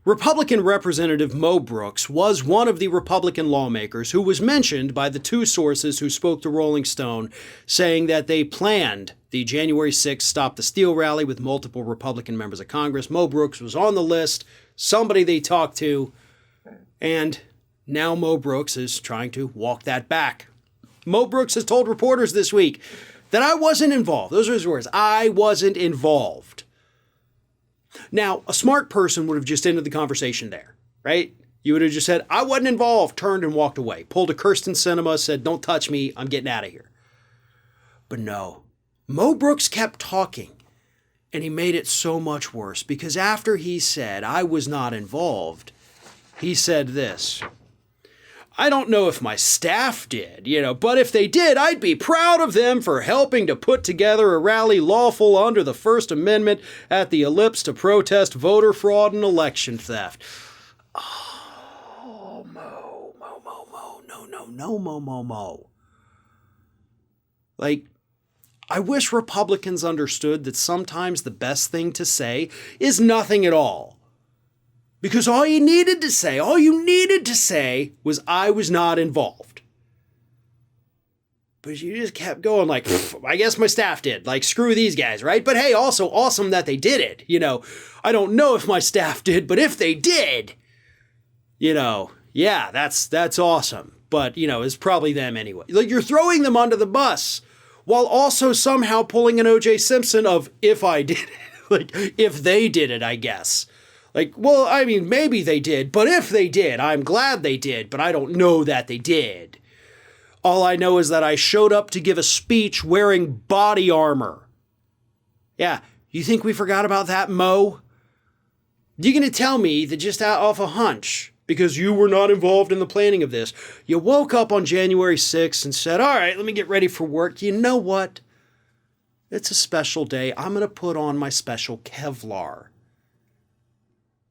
Republican Representative Mo Brooks was one of the Republican lawmakers who was mentioned by the two sources who spoke to Rolling Stone, saying that they planned the January 6th Stop the Steal rally with multiple Republican members of Congress. Mo Brooks was on the list, somebody they talked to, and now Mo Brooks is trying to walk that back. Mo Brooks has told reporters this week that I wasn't involved. Those are his words. I wasn't involved. Now, a smart person would have just ended the conversation there, right? You would have just said, I wasn't involved, turned and walked away, pulled a Kirsten Sinema, said, don't touch me, I'm getting out of here. But no, Mo Brooks kept talking, and he made it so much worse because after he said, I was not involved, he said this. I don't know if my staff did, but if they did, I'd be proud of them for helping to put together a rally lawful under the First Amendment at the ellipse to protest voter fraud and election theft. Oh, Mo. Like, I wish Republicans understood that sometimes the best thing to say is nothing at all. Because all you needed to say was, I was not involved. But you just kept going like, I guess my staff did. Like, screw these guys, right? But hey, also awesome that they did it. I don't know if my staff did, but if they did, yeah, that's awesome. But, it's probably them anyway. Like, you're throwing them under the bus while also somehow pulling an O.J. Simpson of, if I did it. Like, if they did it, I guess. Like, well, I mean, maybe they did, but if they did, I'm glad they did, but I don't know that they did. All I know is that I showed up to give a speech wearing body armor. Yeah, you think we forgot about that, Mo? You're going to tell me that just out off a hunch, because you were not involved in the planning of this, you woke up on January 6th and said, all right, let me get ready for work. You know what? It's a special day. I'm going to put on my special Kevlar.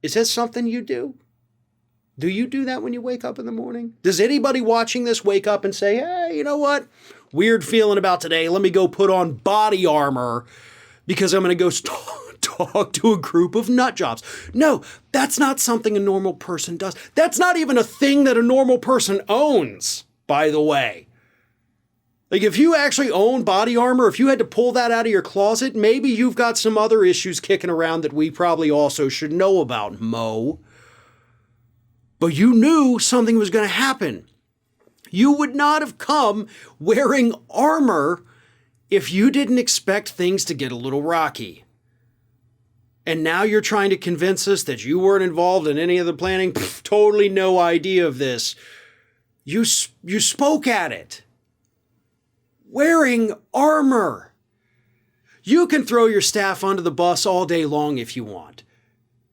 Is that something you do? Do you do that when you wake up in the morning? Does anybody watching this wake up and say, hey, you know what? Weird feeling about today. Let me go put on body armor because I'm going to go talk to a group of nut jobs. No, that's not something a normal person does. That's not even a thing that a normal person owns, by the way. Like, if you actually own body armor, if you had to pull that out of your closet, maybe you've got some other issues kicking around that we probably also should know about, Mo. But you knew something was going to happen. You would not have come wearing armor if you didn't expect things to get a little rocky. And now you're trying to convince us that you weren't involved in any of the planning? Totally no idea of this. You spoke at it. Wearing armor. You can throw your staff under the bus all day long if you want,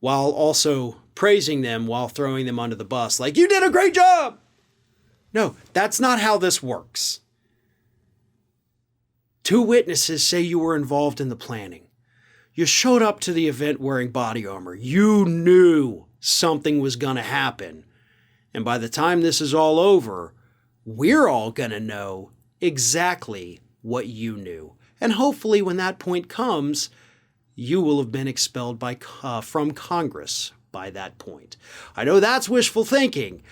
while also praising them while throwing them under the bus, like, you did a great job. No, that's not how this works. Two witnesses say you were involved in the planning. You showed up to the event wearing body armor. You knew something was going to happen. And by the time this is all over, we're all going to know exactly what you knew. And hopefully when that point comes, you will have been expelled from Congress by that point. I know that's wishful thinking,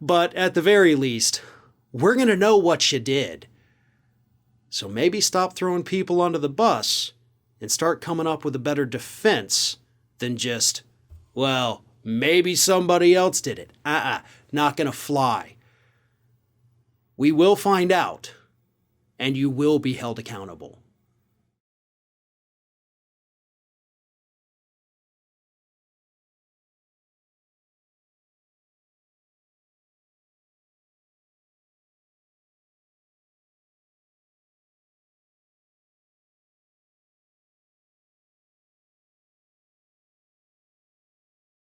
but at the very least, we're going to know what you did. So maybe stop throwing people under the bus and start coming up with a better defense than just, well, maybe somebody else did it. Not going to fly. We will find out. And you will be held accountable.